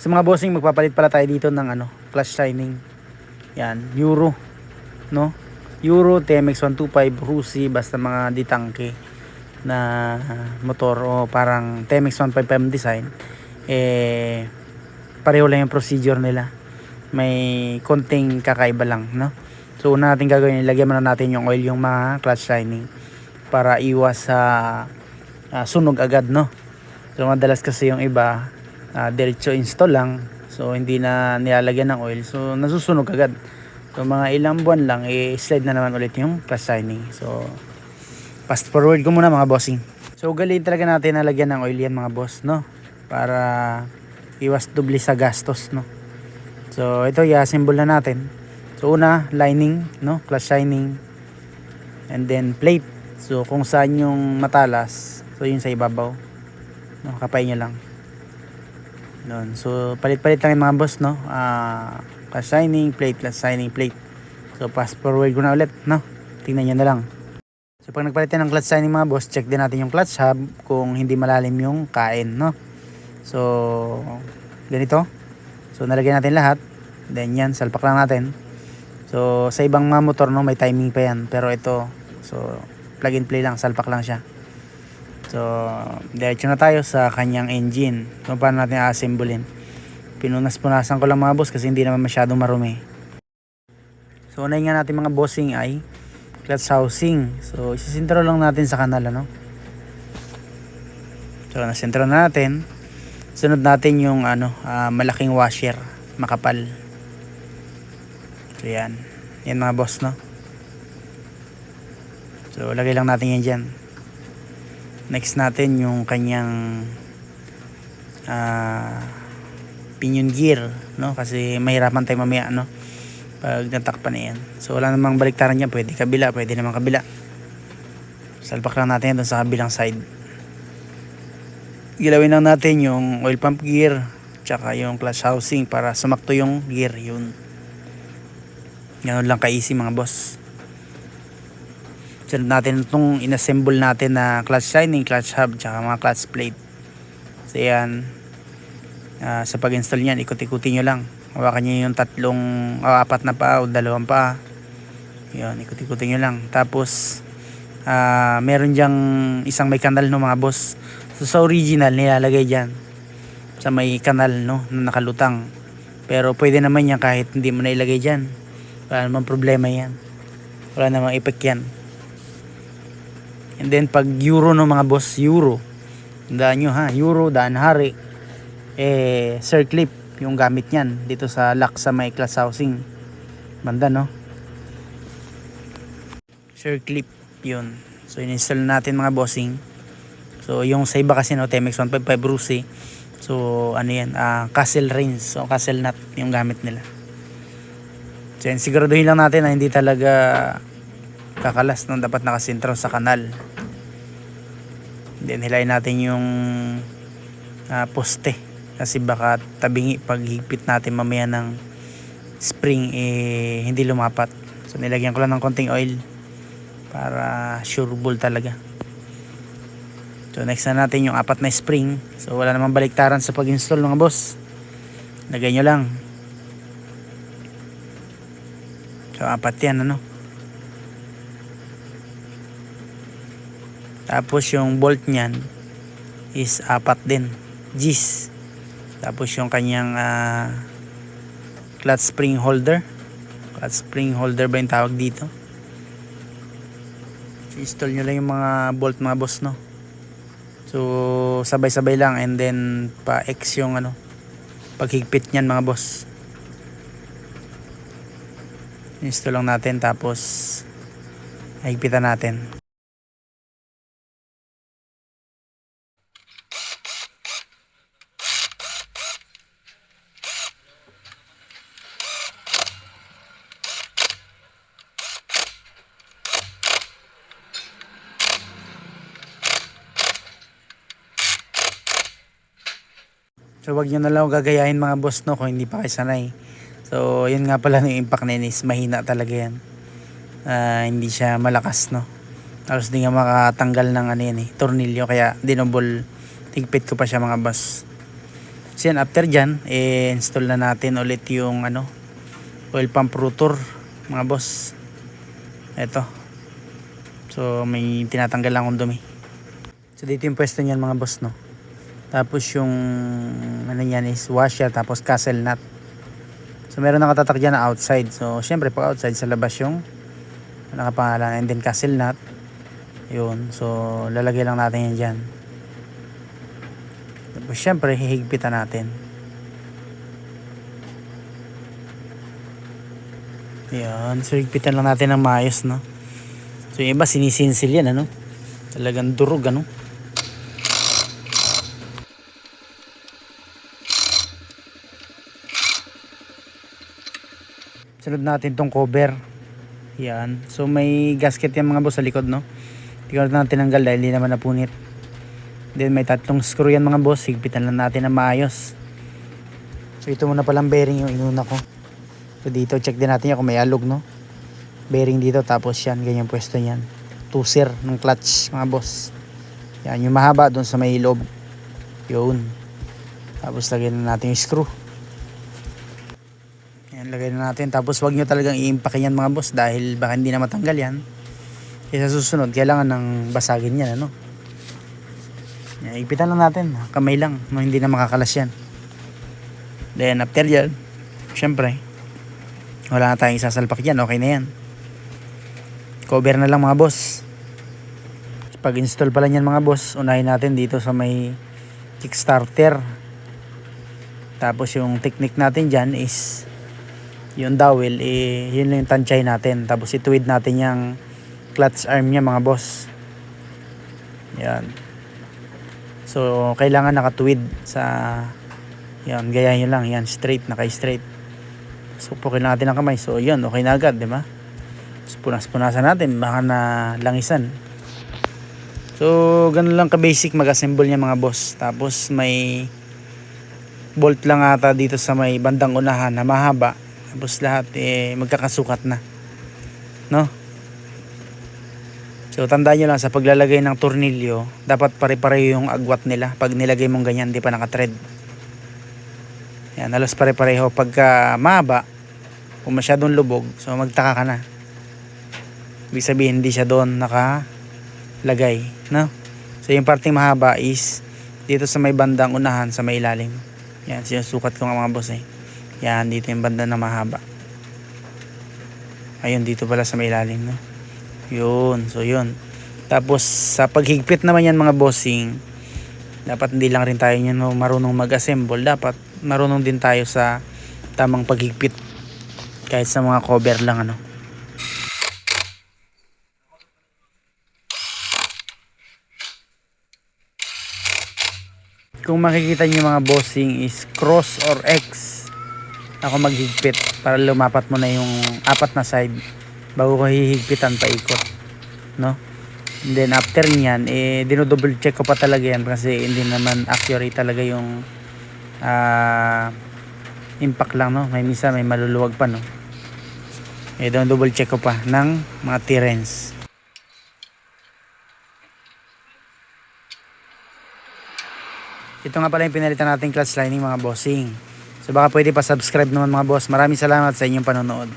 So mga bossing, magpapalit pala tayo dito ng clutch lining. Yan, Euro, no? Euro TMX 125 Rusi, basta mga ditangke na motor o parang TMX 155 design, pareho lang yung procedure nila. May konting kakaiba lang, no? So una natin gagawin, ilagyan muna natin yung oil yung mga clutch lining para iwas sa sunog agad, no? So madalas kasi yung iba diretso install lang, so hindi na nilalagyan ng oil, so nasusunog agad. So mga ilang buwan lang slide na naman ulit yung clutch lining. So fast forward ko muna mga bossing. So galing talaga natin nalagyan ng oil yan mga boss, no? Para iwas doble sa gastos, no? So ito i-assemble na natin. So una, lining, no? Clutch lining, and then plate. So kung saan yung matalas, so yun sa ibabaw, no? Kapay nyo lang doon. So palit-palit lang yung mga boss, no? Clutch lining, plate, clutch lining, plate. So fast forward ko na ulit, no? Tingnan nyo na lang. So pag nagpalit ng clutch lining mga boss, check din natin yung clutch hub kung hindi malalim yung kain, no? So ganito. So nalagyan natin lahat. Then yan, salpak lang natin. So sa ibang mga motor, no, may timing pa yan, pero ito, so plug and play lang, salpak lang siya. So diretso na tayo sa kanyang engine. So paano natin a-assemblein? Pinunas-punasan ko lang mga boss kasi hindi naman masyadong marumi. So unahin nga natin mga bossing ay clutch housing. So isisintro lang natin sa kanal, ano? So nasintro na natin. Sunod natin yung malaking washer, makapal. So yan mga boss, no? So lagay lang natin yan dyan. Next natin yung kanyang pinion gear, no? Kasi mahirapan tayo mamaya, no? Pag natakpan na yan. So wala namang baliktaran dyan, pwede kabila, pwede naman kabila. Salpak lang natin yan doon sa kabilang side. Gilawin lang natin yung oil pump gear tsaka yung clutch housing para sumakto yung gear. Yun, ganun lang ka-easy mga boss. Sunod natin itong inassemble natin na clutch lining, clutch hub tsaka mga clutch plate. So yan, sa pag-install nyan, ikot-ikutin nyo lang. Hawakan nyo yung apat na pa o dalawang pa. Yun, ikot-ikutin nyo lang. Tapos meron dyang isang may kanal, no mga boss. So sa original nilalagay dyan sa may kanal, no, na nakalutang. Pero pwede naman yan kahit hindi mo na ilagay dyan. Wala namang problema yan, wala namang effect yan. And then pag Euro, no mga boss, Euro, daan nyo ha, Euro, daan hari, circlip yung gamit nyan dito sa lock sa may clutch housing banda, no? Circlip yun. So in-install natin mga bossing. So yung sa iba kasi, no, TMX 155 Rusi, so yan, castle rings, so castle nut yung gamit nila. So yan, siguraduhin lang natin na hindi talaga kakalas, no? Dapat nakasintro sa kanal. Then hilahin natin yung poste kasi baka tabingi pag higpit natin mamaya ng spring, hindi lumapat. So nilagyan ko lang ng konting oil para sure ball talaga. So next na natin yung apat na spring. So wala namang baliktaran sa pag-install mga boss, lagay nyo lang. So apat yan, ano? Tapos yung bolt nyan is apat din, G's. Tapos yung kanyang clutch spring holder ba yung tawag dito. Install nyo lang yung mga bolt mga boss, no? So sabay-sabay lang, and then pa-X yung paghigpit nyan mga boss. Install lang natin tapos higpitan natin. So wag nyo na lang gagayahin mga boss, no, kung hindi pa kayo sanay. So yun nga pala, yung impact na yun is mahina talaga yan. Hindi siya malakas, no. Tapos di nga makatanggal ng tornilyo, kaya dinobol higpit ko pa siya mga boss. So yan, after dyan, install na natin ulit yung oil pump rotor mga boss. Ito. So may tinatanggal lang akong dumi. So dito yung pwesto niyan mga boss, no. Tapos yung niyan is washer, tapos castle nut. So meron nakatatak dyan na outside. So syempre pag outside sa labas yung nakapangalan, and then castle nut. Yun. So lalagay lang natin yan dyan. Tapos syempre hihigpitan natin. Yan. So higpitan lang natin ng maayos, no. So yung iba sinisinsil yan, talagang durog, Sunod natin tong cover. Yan. So may gasket yan mga boss sa likod, no. Hindi ko na tinanggal dahil hindi naman napunit. Then may 3 screw yan mga boss. Higpitan lang natin ng maayos. So ito muna palang bearing yung inuna ko. So dito check din natin yan kung may alog, no. Bearing dito, tapos yan, ganyan pwesto yan. Tuser ng clutch mga boss. Yan yung mahaba doon sa may loob. Yun. Tapos lagyan na natin yung screw. Yan, lagay na natin. Tapos wag nyo talagang i-impakin yan mga boss, dahil baka hindi na matanggal yan. Kaya sa susunod kailangan ng basagin yan, Yan, ipitan lang natin, kamay lang, hindi na makakalas yan. Then after yan, syempre wala na tayong isasalpak yan, okay na yan. Cover na lang mga boss. Pag install pala yan mga boss, unahin natin dito sa may kickstarter. Tapos yung technique natin dyan is yung dowel, yun lang yung tansyahin natin. Tapos ituwid natin yung clutch arm nya mga boss. Yan. So kailangan nakatuwid sa yan, gayahin nyo lang yan, straight, naka-straight. So pukin natin ang kamay. So yun, okay na agad, di ba? So, punas-punasan natin, baka na langisan. So ganun lang ka-basic mag-assemble niya mga boss. Tapos may bolt lang ata dito sa may bandang unahan na mahaba. Tapos lahat magkakasukat na, no? So tandaan nyo lang, sa paglalagay ng tornilyo, dapat pare-pareho yung agwat nila. Pag nilagay mong ganyan, di pa naka-thread. Yan, halos pare-pareho. Pagka mahaba, kung masyadong lubog, so magtaka ka na. Ibig sabihin, hindi siya doon nakalagay, no? So yung parting mahaba is dito sa may bandang unahan, sa may ilalim. Yan, sinusukat ko nga mga boss. Yan, dito yung banda na mahaba. Ayun, dito pala sa may ilalim, no? Yun, so yun. Tapos sa paghigpit naman yan mga bossing, dapat hindi lang rin tayo marunong mag-assemble. Dapat marunong din tayo sa tamang paghigpit. Kahit sa mga cover lang, Kung makikita nyo mga bossing is cross or X ako maghigpit para lumapat mo na yung 4 na side bago ko hihigpitan pa ikot, no? And then after nyan, dinodouble check ko pa talaga yan kasi hindi naman accurate talaga yung impact lang, no? May minsan may maluluwag pa, no? Double check ko pa ng mga T-wrench. Ito nga pala yung pinalitan natin clutch lining mga bossing. So baka pwede pa subscribe naman mga boss. Maraming salamat sa inyong panonood.